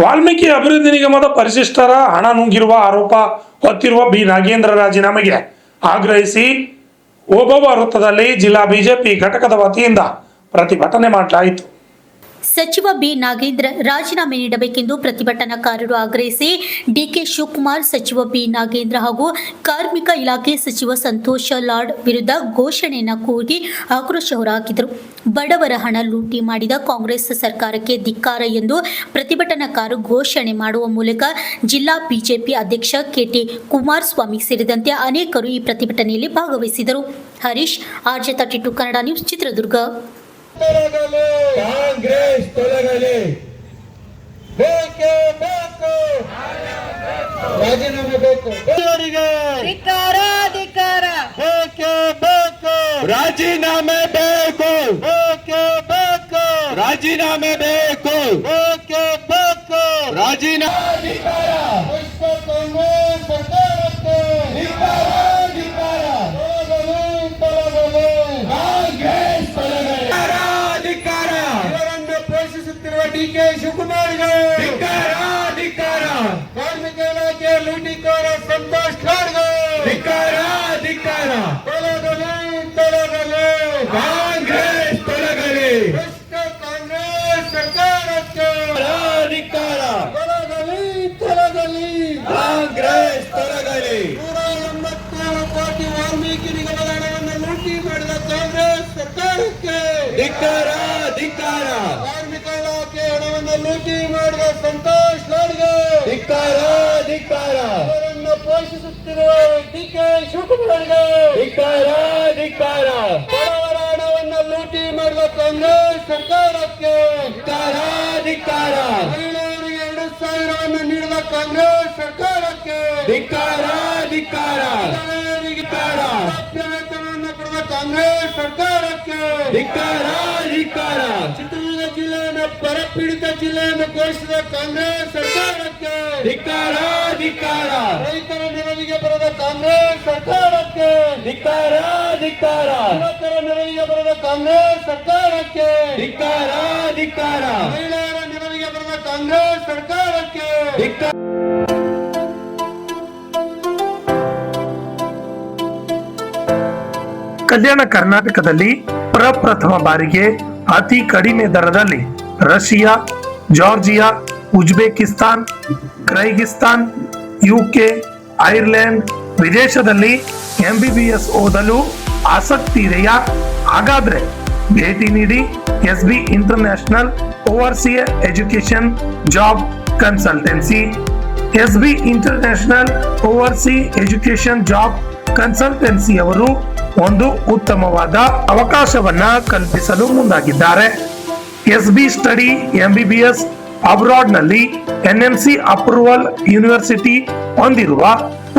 ವಾಲ್ಮೀಕಿ ಅಭಿವೃದ್ಧಿ ನಿಗಮದ ಪರಿಶಿಷ್ಟರ ಹಣ ನುಂಗಿರುವ ಆರೋಪ ಹೊತ್ತಿರುವ ಬಿ ನಾಗೇಂದ್ರ ರಾಜೀನಾಮೆಗೆ ಆಗ್ರಹಿಸಿ ಓಬವ್ವ ವೃತ್ತದಲ್ಲಿ ಜಿಲ್ಲಾ ಬಿಜೆಪಿ ಘಟಕದ ವತಿಯಿಂದ ಪ್ರತಿಭಟನೆ ಮಾಡಲಾಯಿತು. ಸಚಿವ ಬಿ ನಾಗೇಂದ್ರ ರಾಜೀನಾಮೆ ನೀಡಬೇಕೆಂದು ಪ್ರತಿಭಟನಾಕಾರರು ಆಗ್ರಹಿಸಿ ಡಿಕೆ ಶಿವಕುಮಾರ್, ಸಚಿವ ಬಿ ನಾಗೇಂದ್ರ ಹಾಗೂ ಕಾರ್ಮಿಕ ಇಲಾಖೆ ಸಚಿವ ಸಂತೋಷ ಲಾಡ್ ವಿರುದ್ಧ ಘೋಷಣೆಯನ್ನು ಕೂಗಿ ಆಕ್ರೋಶ ಹೊರಹಾಕಿದರು. ಬಡವರ ಹಣ ಲೂಟಿ ಮಾಡಿದ ಕಾಂಗ್ರೆಸ್ ಸರ್ಕಾರಕ್ಕೆ ಧಿಕ್ಕಾರ ಎಂದು ಪ್ರತಿಭಟನಾಕಾರರು ಘೋಷಣೆ ಮಾಡುವ ಮೂಲಕ ಜಿಲ್ಲಾ ಬಿಜೆಪಿ ಅಧ್ಯಕ್ಷ ಕೆಟಿ ಕುಮಾರಸ್ವಾಮಿ ಸೇರಿದಂತೆ ಅನೇಕರು ಈ ಪ್ರತಿಭಟನೆಯಲ್ಲಿ ಭಾಗವಹಿಸಿದರು. Harish, RJ32 Kannada news, Chitradurga. ಕಾಂಗ್ರೆಸ್ ತೊಲಗಲಿ, ಬೇಕೇ ಬೇಕು, ರಾಜೀನಾಮೆ ಬೇಕು, ಧಿಕ್ಕಾರ ಧಿಕ್ಕಾರ, ಬೇಕೇ ಬೇಕು, ರಾಜೀನಾಮೆ ಬೇಕು, ಬೇಕೇ ಬೇಕು, ರಾಜೀನಾಮೆ ಬೇಕು, ಬೇಕೇ ಬೇಕು, ರಾಜೀನಾಮೆ ಕಾಂಗ್ರೆಸ್ ಸರ್ಕಾರಕ್ಕೆ ಧಿಕ್ಕಾರ ಧಿಕ್ಕಾರ, ಕಾಂಗ್ರೆಸ್ ಪೋಷಿಸುತ್ತಿರುವ ಡಿಕೆ ಶಿವಕುಮಾರ್ಗೆ ಧಿಕ್ಕಾರ ಧಿಕ್ಕಾರ, ಕಾರ್ಮಿಕ ಇಲಾಖೆ ಲೂಟಿಕೋರ ಸಂತೋಷ್ ಲಾಡ್ಗೆ ಧಿಕ್ಕಾರ ಧಿಕ್ಕಾರ, ತೊಲಗಲಿ ತೊಲಗಲಿ, ಕಾಂಗ್ರೆಸ್ ತೊಲಗಲಿ, ಕಾಂಗ್ರೆಸ್ ಸರ್ಕಾರಕ್ಕೆ ಧಿಕ್ಕಾರ, ತೊಲಗಲಿ ತೊಲಗಲಿ, ಕಾಂಗ್ರೆಸ್ ತೊಲಗಲಿ. 187 ಕೋಟಿ ವಾಲ್ಮೀಕಿ ನಿಗಮದ ಹಣವನ್ನು ಲೂಟಿ ಮಾಡಿದ ಕಾಂಗ್ರೆಸ್ ಸರ್ಕಾರಕ್ಕೆ ಧಿಕ್ಕಾರ ಧಿಕ್ಕಾರ, ಕಾರ್ಮಿಕ ಇಲಾಖೆ ಹಣವನ್ನು ಲೂಟಿ ಮಾಡಿದ ಸಂತೋಷ್ ಲಾಡ್ಗೆ ಧಿಕ್ಕಾರ ಧಿಕ್ಕಾರ, ಅವರನ್ನು ಪೋಷಿಸುತ್ತಿರುವ ಡಿಕೆ ಶಿವಕುಮಾರ್ಗೆ ಧಿಕ್ಕಾರ ಧಿಕ್ಕಾರ, ಬಡವರ ಹಣವನ್ನು ಲೂಟಿ ಮಾಡಿದ ಕಾಂಗ್ರೆಸ್ ಸರ್ಕಾರಕ್ಕೆ ಧಿಕ್ಕಾರ ಧಿಕ್ಕಾರ, ಮಹಿಳೆಯರಿಗೆ 2,000 ನೀಡಿದ ಕಾಂಗ್ರೆಸ್ ಸರ್ಕಾರಕ್ಕೆ ಧಿಕ್ಕಾರ ಧಿಕ್ಕಾರ, ವೇತನವನ್ನು ಕೊಡುವ ಕಾಂಗ್ರೆಸ್ ಸರ್ಕಾರಕ್ಕೆ ಧಿಕ್ಕಾರ ಧಿಕ್ಕಾರ, ಚಿತ್ರದುರ್ಗ ಜಿಲ್ಲೆಯನ್ನು ಬರಪೀಡಿತ ಜಿಲ್ಲೆಯನ್ನು ಘೋಷಿಸಿದ ಕಾಂಗ್ರೆಸ್ ಸರ್ಕಾರಕ್ಕೆ ಧಿಕ್ಕಾರ ಧಿಕ್ಕಾರ, ರೈತರ ನೆರವಿಗೆ ಬರದ ಕಾಂಗ್ರೆಸ್ ಸರ್ಕಾರಕ್ಕೆ ಧಿಕ್ಕಾರ ಧಿಕ್ಕಾರ, ಯುವಕರ ನೆರವಿಗೆ ಬರದ ಕಾಂಗ್ರೆಸ್ ಸರ್ಕಾರಕ್ಕೆ ಧಿಕ್ಕಾರ ಧಿಕ್ಕಾರ, ಮಹಿಳೆಯರ ನೆರವಿಗೆ ಬರದ ಕಾಂಗ್ರೆಸ್ ಸರ್ಕಾರಕ್ಕೆ ಧಿಕ್ಕಾರ. ಕಲ್ಯಾಣ ಕರ್ನಾಟಕದಲ್ಲಿ ಪ್ರಪ್ರಥಮ ಬಾರಿಗೆ ಅತಿ ಕಡಿಮೆ ದರದಲ್ಲಿ Russia, Georgia, Uzbekistan, Kyrgyzstan, UK, Ireland ವಿದೇಶದಲ್ಲಿ MBBS ಓದಲು ಆಸಕ್ತಿ ಇದೆಯಾ? ಹಾಗಾದ್ರೆ ಭೇಟಿ ನೀಡಿ SB international overseas education job consultancy. SB international overseas education job consultancy ಅವರು ಒಂದು ಉತ್ತಮವಾದ ಅವಕಾಶವನ್ನ ಕಲ್ಪಿಸಲು ಮುಂದಾಗಿದ್ದಾರೆ. SB ಸ್ಟಡಿ MBBS ಅಬ್ರಾಡ್ ನಲ್ಲಿ NMC ಅಪ್ರೂವಲ್ ಯೂನಿವರ್ಸಿಟಿ ಹೊಂದಿರುವ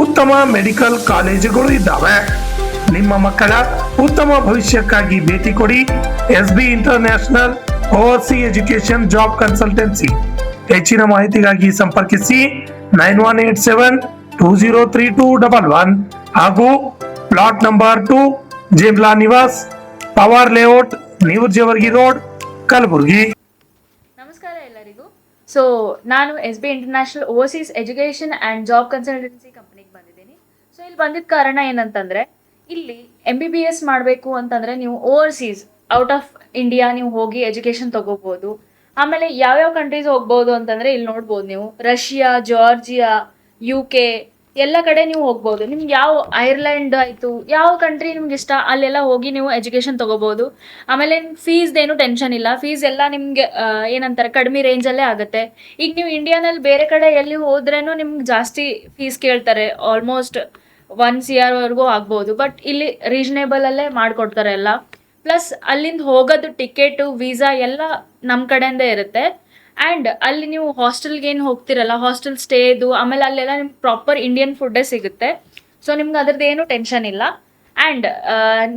ಉತ್ತಮ ಮೆಡಿಕಲ್ ಕಾಲೇಜುಗಳು ಇದ್ದಾವೆ. ನಿಮ್ಮ ಮಕ್ಕಳ ಉತ್ತಮ ಭವಿಷ್ಯಕ್ಕಾಗಿ ಭೇಟಿ ಕೊಡಿ SB international overseas education job consultancy. ಹೆಚ್ಚಿನ ಮಾಹಿತಿಗಾಗಿ ಸಂಪರ್ಕಿಸಿ 9187203211 ಹಾಗೂ ಪ್ಲಾಟ್ ನಂಬರ್ 2, ಜೇಮ್ಲಾ Nivas, power layout, new Jevargi road, Kalaburagi. ನಮಸ್ಕಾರ ಎಲ್ಲರಿಗೂ. ಸೊ ನಾನು SB international overseas education and job consultancy ಕಂಪ್ನಿಗೆ ಬಂದಿದ್ದೀನಿ. ಸೊ ಇಲ್ಲಿ ಬಂದಿದ್ದ ಕಾರಣ ಏನಂತಂದರೆ, ಇಲ್ಲಿ MBBS ಮಾಡಬೇಕು ಅಂತಂದರೆ ನೀವು ಓವರ್ಸೀಸ್ ಔಟ್ ಆಫ್ ಇಂಡಿಯಾ ನೀವು ಹೋಗಿ ಎಜುಕೇಷನ್ ತೊಗೋಬೋದು. ಆಮೇಲೆ ಯಾವ್ಯಾವ ಕಂಟ್ರೀಸ್ ಹೋಗ್ಬೋದು ಅಂತಂದರೆ ಇಲ್ಲಿ ನೋಡ್ಬೋದು ನೀವು, ರಷ್ಯಾ, ಜಾರ್ಜಿಯಾ, UK ಎಲ್ಲ ಕಡೆ ನೀವು ಹೋಗ್ಬೋದು. ನಿಮ್ಗೆ ಯಾವ ಐರ್ಲೆಂಡ್ ಆಯಿತು, ಯಾವ ಕಂಟ್ರಿ ನಿಮ್ಗೆ ಇಷ್ಟ ಅಲ್ಲೆಲ್ಲ ಹೋಗಿ ನೀವು ಎಜುಕೇಷನ್ ತೊಗೋಬೋದು. ಆಮೇಲೆ ಫೀಸ್ದೇನು ಟೆನ್ಷನ್ ಇಲ್ಲ. ಫೀಸ್ ಎಲ್ಲ ನಿಮಗೆ ಏನಂತಾರೆ ಕಡಿಮೆ ರೇಂಜಲ್ಲೇ ಆಗುತ್ತೆ. ಈಗ ನೀವು ಇಂಡಿಯಾನಲ್ಲಿ ಬೇರೆ ಕಡೆ ಎಲ್ಲಿ ಹೋದ್ರೂ ನಿಮ್ಗೆ ಜಾಸ್ತಿ ಫೀಸ್ ಕೇಳ್ತಾರೆ, ಆಲ್ಮೋಸ್ಟ್ 1 CR ವರೆಗೂ ಆಗ್ಬೋದು. ಬಟ್ ಇಲ್ಲಿ ರೀಸನೇಬಲಲ್ಲೇ ಮಾಡಿಕೊಡ್ತಾರೆ ಎಲ್ಲ. ಪ್ಲಸ್ ಅಲ್ಲಿಂದ ಹೋಗೋದು ಟಿಕೆಟು, ವೀಸಾ ಎಲ್ಲ ನಮ್ಮ ಕಡೆಯಿಂದ ಇರುತ್ತೆ. ಆ್ಯಂಡ್ ಅಲ್ಲಿ ನೀವು ಹಾಸ್ಟೆಲ್ಗೆ ಏನು ಹೋಗ್ತಿರಲ್ಲ, ಹಾಸ್ಟೆಲ್ ಸ್ಟೇದು, ಆಮೇಲೆ ಅಲ್ಲೆಲ್ಲ ನಿಮ್ಗೆ ಪ್ರಾಪರ್ ಇಂಡಿಯನ್ ಫುಡ್ಡೇ ಸಿಗುತ್ತೆ. ಸೊ ನಿಮ್ಗೆ ಅದ್ರದ್ದು ಏನು ಟೆನ್ಷನ್ ಇಲ್ಲ. ಆ್ಯಂಡ್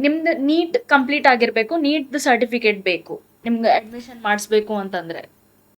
ನಿಮ್ದು ನೀಟ್ ಕಂಪ್ಲೀಟ್ ಆಗಿರಬೇಕು, ನೀಟ್ದು ಸರ್ಟಿಫಿಕೇಟ್ ಬೇಕು ನಿಮ್ಗೆ ಅಡ್ಮಿಷನ್ ಮಾಡಿಸ್ಬೇಕು ಅಂತಂದರೆ.